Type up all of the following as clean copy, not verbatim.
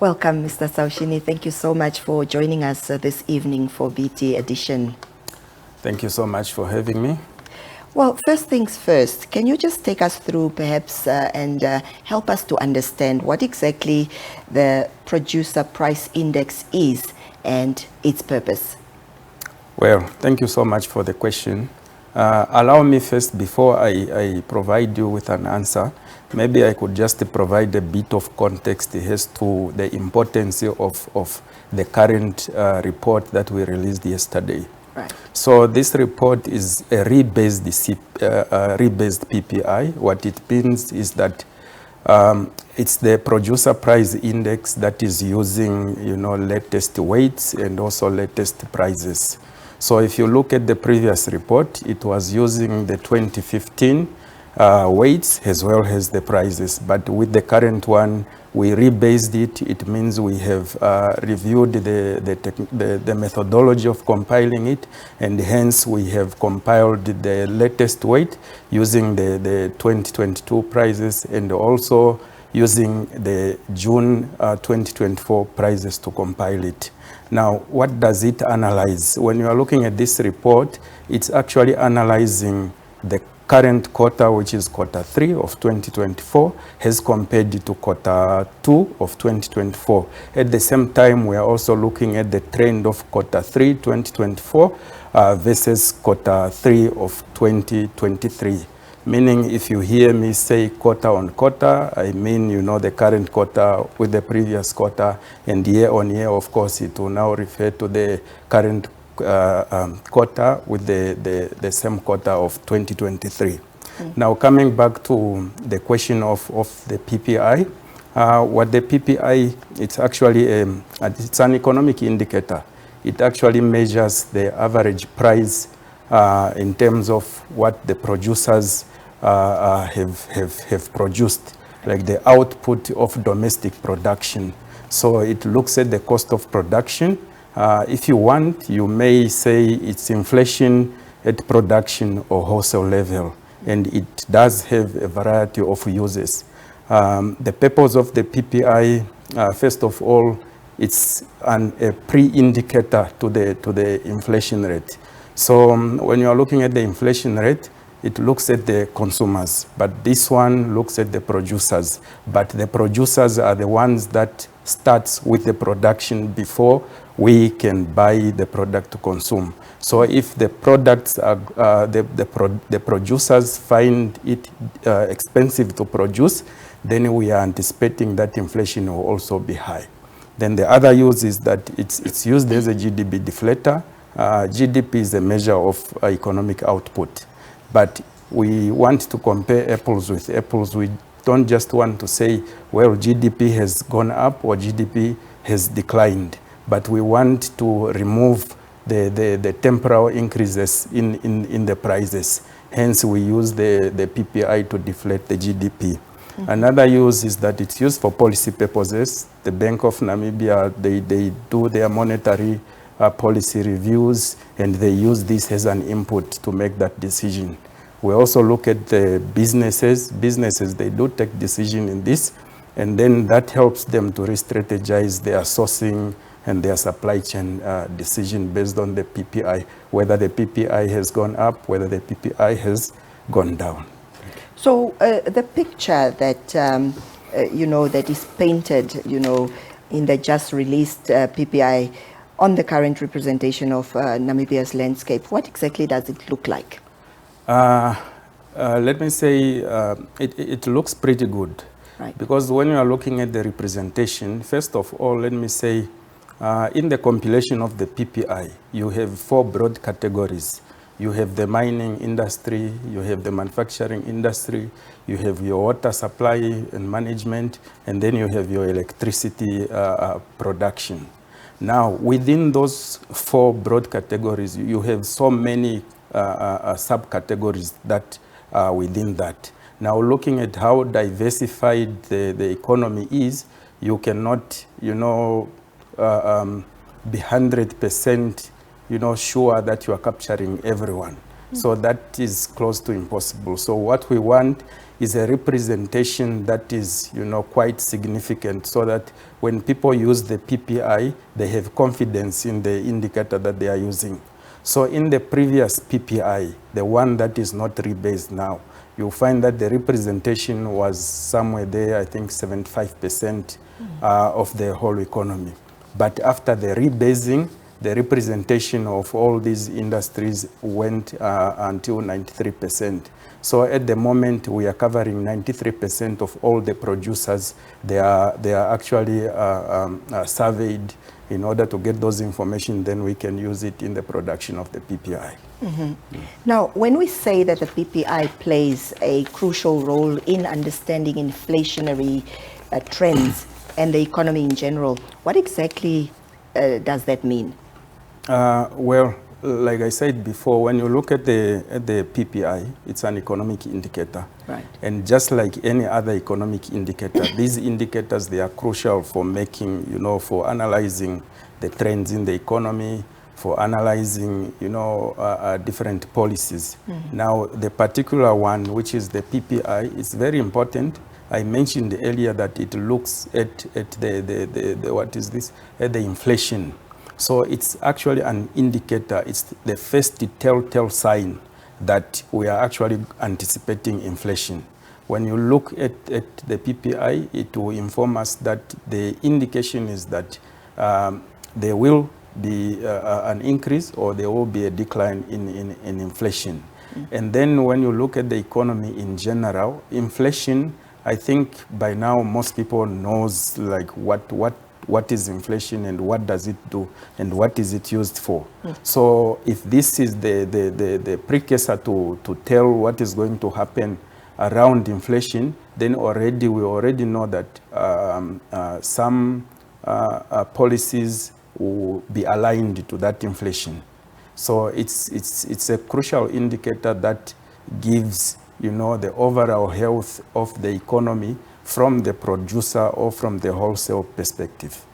Welcome, Mr. Saushini. Thank you so much for joining us this evening for BT Edition. Thank you so much for having me. Well, first things first, can you just take us through perhaps and help us to understand what exactly the Producer Price Index is and its purpose? Well, thank you so much for the question. Allow me first, before I provide you with an answer, maybe I could just provide a bit of context as to the importance of the current report that we released yesterday. Right. So this report is a rebased PPI. What it means is that it's the producer price index that is using, latest weights and also latest prices. So if you look at the previous report, it was using the 2015 weights as well as the prices. But with the current one, we rebased it. It means we have reviewed the methodology of compiling it, and hence we have compiled the latest weight using the 2022 prices and also using the June 2024 prices to compile it. Now, what does it analyze? When you are looking at this report, it's actually analyzing the current quarter, which is quarter 3 of 2024, as compared to quarter 2 of 2024. At the same time, we are also looking at the trend of quarter 3 2024 versus quarter 3 of 2023. Meaning, if you hear me say quarter on quarter, I mean, the current quarter with the previous quarter, and year on year, of course, it will now refer to the current quarter with the same quarter of 2023. Now, coming back to the question of the PPI, what the PPI, it's actually it's an economic indicator. It actually measures the average price in terms of what the producers have produced, like the output of domestic production. So it looks at the cost of production. If you want, you may say it's inflation at production or wholesale level, and it does have a variety of uses. The purpose of the PPI, first of all, it's a pre-indicator to the inflation rate. So when you are looking at the inflation rate, it looks at the consumers, but this one looks at the producers. But the producers are the ones that starts with the production before we can buy the product to consume. So if the products are, the producers find it expensive to produce, then we are anticipating that inflation will also be high. Then the other use is that it's used as a GDP deflator. GDP is a measure of economic output. But we want to compare apples with apples. We don't just want to say, well, GDP has gone up or GDP has declined. But we want to remove the temporal increases in the prices. Hence, we use the PPI to deflate the GDP. Another use is that it's used for policy purposes. The Bank of Namibia, they do their monetary policy reviews, and they use this as an input to make that decision. We also look at the businesses. Businesses, they do take decision in this, and then that helps them to re-strategize their sourcing and their supply chain decision based on the PPI, whether the PPI has gone up, whether the PPI has gone down. So the picture that, that is painted, in the just released PPI on the current representation of Namibia's landscape, what exactly does it look like? Let me say it looks pretty good. Right. Because when you are looking at the representation, first of all, let me say, in the compilation of the PPI, you have 4 broad categories. You have the mining industry, you have the manufacturing industry, you have your water supply and management, and then you have your electricity production. Now, within those 4 broad categories, you have so many subcategories that are within that. Now, looking at how diversified the economy is, you cannot, be 100%, sure that you are capturing everyone. So that is close to impossible. So what we want is a representation that is, quite significant, so that when people use the PPI, they have confidence in the indicator that they are using. So in the previous PPI, the one that is not rebased now, you'll find that the representation was somewhere there, I think 75% of the whole economy. But after the rebasing, the representation of all these industries went until 93%. So at the moment, we are covering 93% of all the producers. They are actually surveyed in order to get those information. Then we can use it in the production of the PPI. Now, when we say that the PPI plays a crucial role in understanding inflationary trends and the economy in general, what exactly does that mean? Well, like I said before, when you look at the PPI, it's an economic indicator. Right. And just like any other economic indicator, these indicators, they are crucial for making, for analyzing the trends in the economy, for analyzing, different policies. Now, the particular one, which is the PPI, is very important. I mentioned earlier that it looks at the what is this? At the inflation. So it's actually an indicator. It's the first telltale sign that we are actually anticipating inflation. When you look at the PPI, it will inform us that the indication is that there will be an increase or there will be a decline in inflation. And then when you look at the economy in general, inflation, I think by now most people knows like what is inflation and what does it do and what is it used for. So if this is the precursor to tell what is going to happen around inflation, then we already know that some policies will be aligned to that inflation. So it's a crucial indicator that gives the overall health of the economy from the producer or from the wholesale perspective.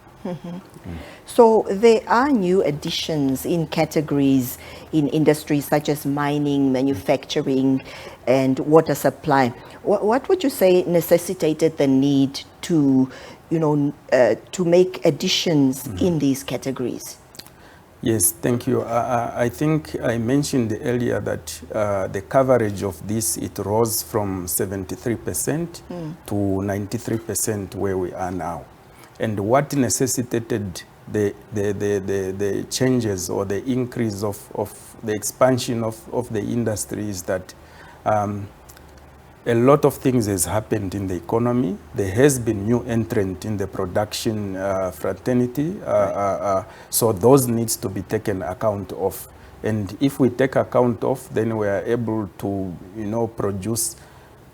So there are new additions in categories in industries such as mining, manufacturing, and water supply. What would you say necessitated the need to, to make additions in these categories? Yes, thank you. I think I mentioned earlier that the coverage of this, it rose from 73% to 93% where we are now. And what necessitated the changes or the increase of the expansion of the industry is that a lot of things has happened in the economy. There has been new entrant in the production fraternity. So those needs to be taken account of. And if we take account of, then we are able to, produce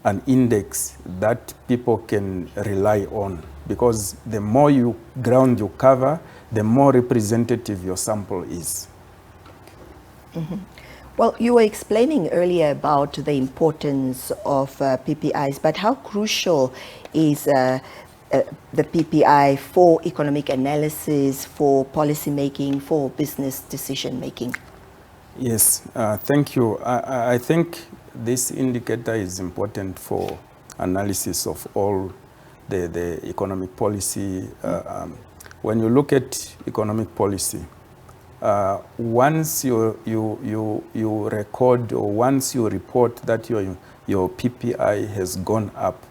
an index that people can rely on. Because the more ground you cover, the more representative your sample is. Well, you were explaining earlier about the importance of PPIs, but how crucial is the PPI for economic analysis, for policy making, for business decision making? Yes, thank you. I think this indicator is important for analysis of all the economic policy. When you look at economic policy, once you record or once you report that your PPI has gone up,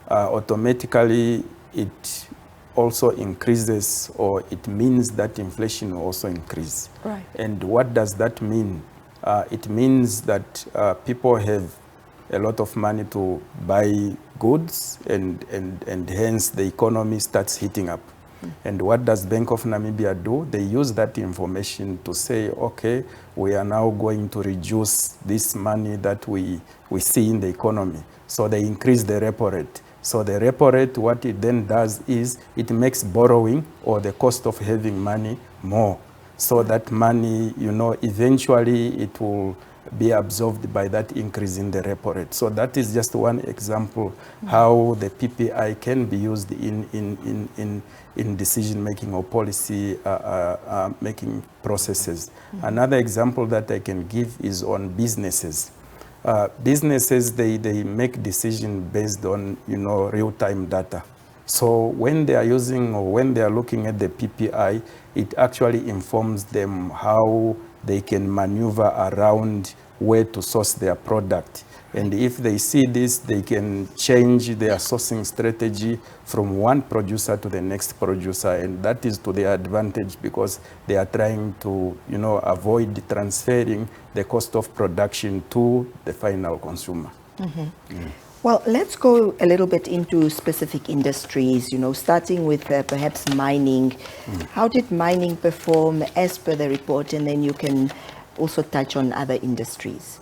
automatically it also increases, or it means that inflation will also increase. Right. And what does that mean? It means that people have a lot of money to buy goods, and hence the economy starts heating up. And what does Bank of Namibia do? They use that information to say, okay, we are now going to reduce this money that we see in the economy. So they increase the repo rate. So the repo rate, what it then does is it makes borrowing or the cost of having money more. So that money, eventually it will be absorbed by that increase in the repo rate. So that is just one example how the PPI can be used in decision making or policy making processes. Another example that I can give is on businesses. businesses, they make decisions based on, real-time data. So when they are using or when they are looking at the PPI, it actually informs them how they can maneuver around where to source their product. And if they see this, they can change their sourcing strategy from one producer to the next producer. And that is to their advantage because they are trying to, avoid transferring the cost of production to the final consumer. Well, let's go a little bit into specific industries, starting with perhaps mining. How did mining perform as per the report? And then you can also touch on other industries.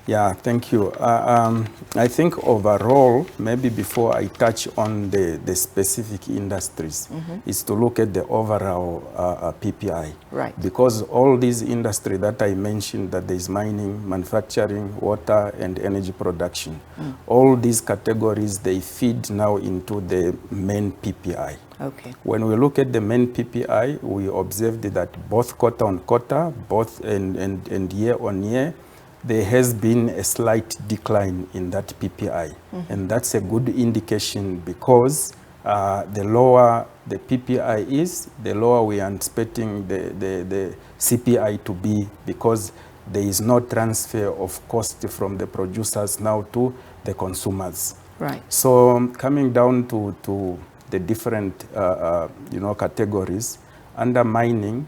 Yeah, thank you. I think overall, maybe before I touch on the specific industries, is to look at the overall PPI. Right. Because all these industries that I mentioned, that there is mining, manufacturing, water, and energy production, all these categories, they feed now into the main PPI. Okay. When we look at the main PPI, we observed that both quarter-on-quarter, both and year-on-year, there has been a slight decline in that PPI. And that's a good indication because the lower the PPI is, the lower we are anticipating the CPI to be, because there is no transfer of cost from the producers now to the consumers. Right. So coming down to the different categories, under mining,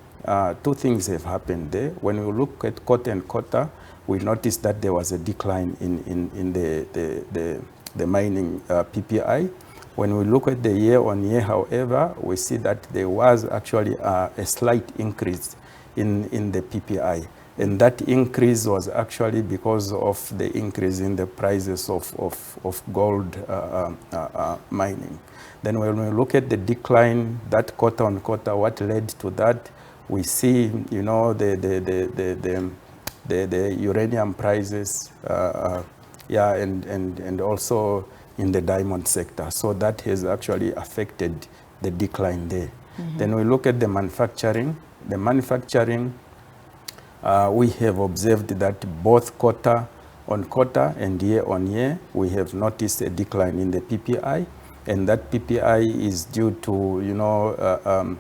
two things have happened there. When we look at quarter-on-quarter, we noticed that there was a decline in the mining PPI. When we look at the year-on-year, however, we see that there was actually a slight increase in the PPI. And that increase was actually because of the increase in the prices of gold mining. Then when we look at the decline, that quarter-on-quarter, what led to that, we see, the uranium prices, and also in the diamond sector. So that has actually affected the decline there. Then we look at the manufacturing. The manufacturing, we have observed that both quarter-on-quarter and year-on-year, we have noticed a decline in the PPI. And that PPI is due to,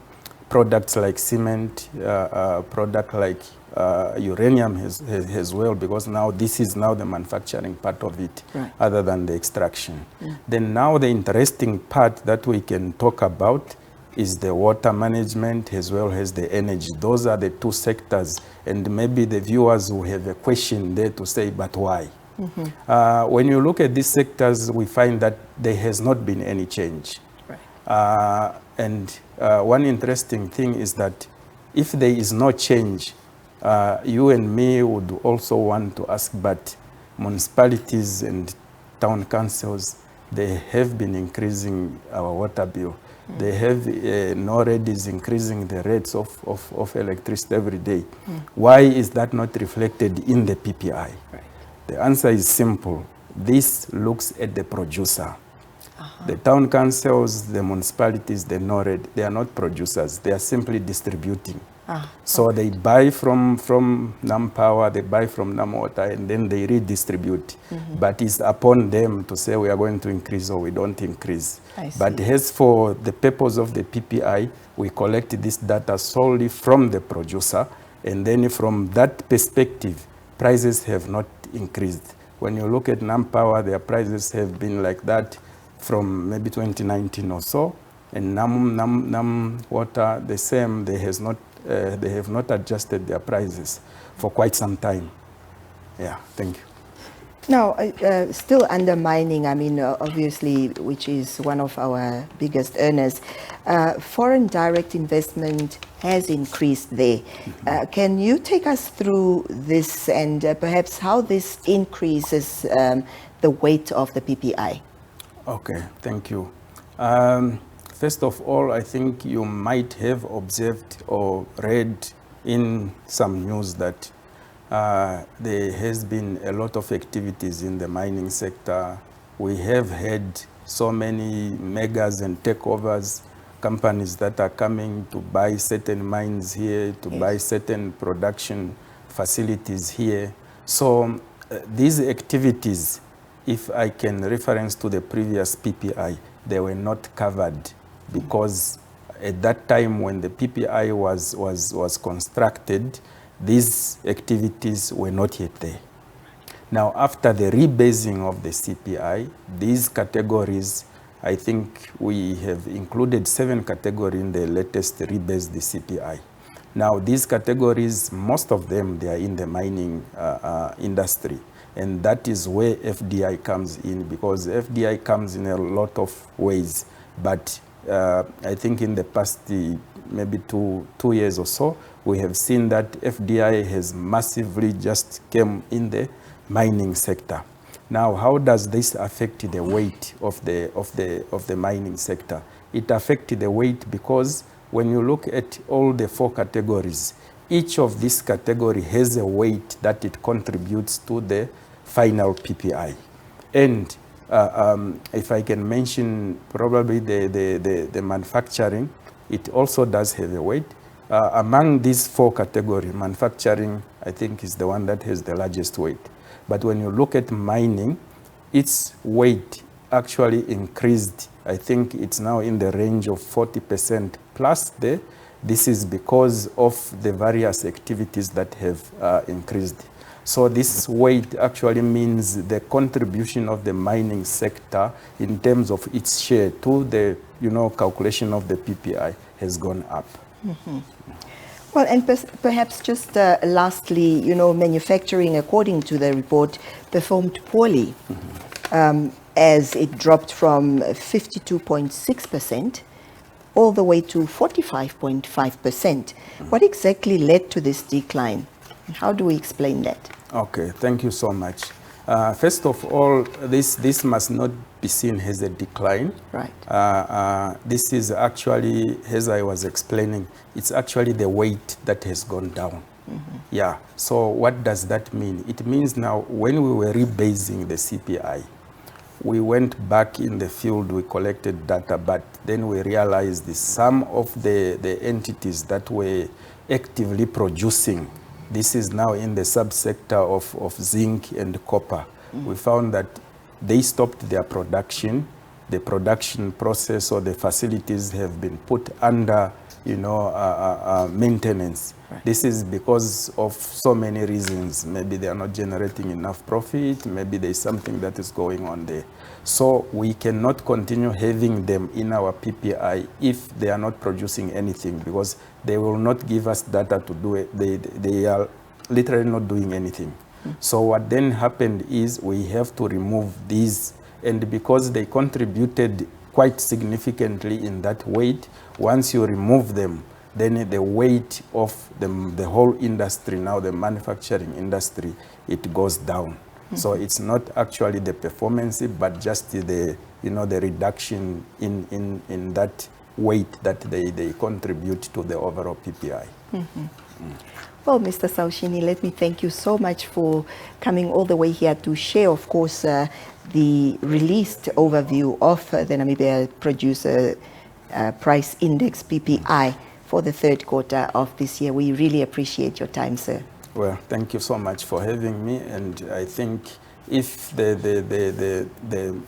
products like cement, product like uranium as well, because now this is now the manufacturing part of it, right, other than the extraction. Then now the interesting part that we can talk about is the water management as well as the energy. Those are the two sectors, and maybe the viewers will have a question there to say, but why? When you look at these sectors, we find that there has not been any change. Right. One interesting thing is that if there is no change, you and me would also want to ask, but municipalities and town councils, they have been increasing our water bill. They have already is increasing the rates of electricity every day. Why is that not reflected in the PPI? Right. The answer is simple. This looks at the producer. The town councils, the municipalities, the NORAD, they are not producers. They are simply distributing. So they buy from NamPower, they buy from NamWater, and then they redistribute. But it's upon them to say we are going to increase or we don't increase. But as for the purpose of the PPI, we collect this data solely from the producer, and then from that perspective, prices have not increased. When you look at NamPower, their prices have been like that from maybe 2019 or so, and NamWater, the same. They have not adjusted their prices for quite some time. Yeah, thank you. Now, still under mining, I mean, obviously, which is one of our biggest earners, foreign direct investment has increased there. Can you take us through this and perhaps how this increases the weight of the PPI? Okay, thank you. First of all, I think you might have observed or read in some news that there has been a lot of activities in the mining sector. We have had so many megas and takeovers, companies that are coming to buy certain mines here, to buy certain production facilities here. So these activities, if I can reference to the previous PPI, they were not covered because at that time when the PPI was constructed, these activities were not yet there. Now, after the rebasing of the CPI, these categories, I think we have included 7 categories in the latest rebased CPI. Now, these categories, most of them, they are in the mining industry. And that is where FDI comes in, because FDI comes in a lot of ways. But I think in the past maybe two years or so, we have seen that FDI has massively just came in the mining sector. Now, how does this affect the weight of the mining sector? It affects the weight because when you look at all the 4 categories, each of these categories has a weight that it contributes to the final PPI. And if I can mention probably the manufacturing, it also does have a weight. Among these 4 categories, manufacturing, I think, is the one that has the largest weight. But when you look at mining, its weight actually increased. I think it's now in the range of 40% plus there. This is because of the various activities that have increased. So this weight actually means the contribution of the mining sector in terms of its share to the calculation of the PPI has gone up. Mm-hmm. Well, and perhaps just lastly, manufacturing, according to the report, performed poorly, as it dropped from 52.6% all the way to 45.5%. What exactly led to this decline? How do we explain that? Okay, thank you so much. First of all, this must not be seen as a decline. Right. This is actually, as I was explaining, it's actually the weight that has gone down. Mm-hmm. Yeah, so what does that mean? It means now when we were rebasing the CPI, we went back in the field, we collected data, but then we realized that some of the entities that were actively producing, this is now in the subsector of zinc and copper. We found that they stopped their production. The production process or the facilities have been put under, maintenance. Right. This is because of so many reasons. Maybe they are not generating enough profit. Maybe there is something that is going on there. So we cannot continue having them in our PPI if they are not producing anything, because they will not give us data to do it. They are literally not doing anything. So what then happened is we have to remove these, and because they contributed quite significantly in that weight, once you remove them, then the weight of the whole industry, now the manufacturing industry, it goes down. Mm-hmm. So it's not actually the performance, but just the reduction in that weight that they contribute to the overall PPI. Mm-hmm. Well, Mr. Saushini, let me thank you so much for coming all the way here to share, of course, the released overview of the Namibia Producer Price Index, PPI, for the 3rd quarter of this year. We really appreciate your time, sir. Well, thank you so much for having me, and I think if the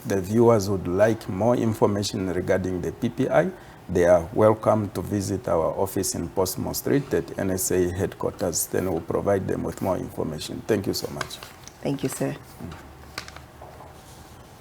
viewers would like more information regarding the PPI, they are welcome to visit our office in Postmo Street at NSA headquarters. Then we'll provide them with more information. Thank you so much. Thank you, sir.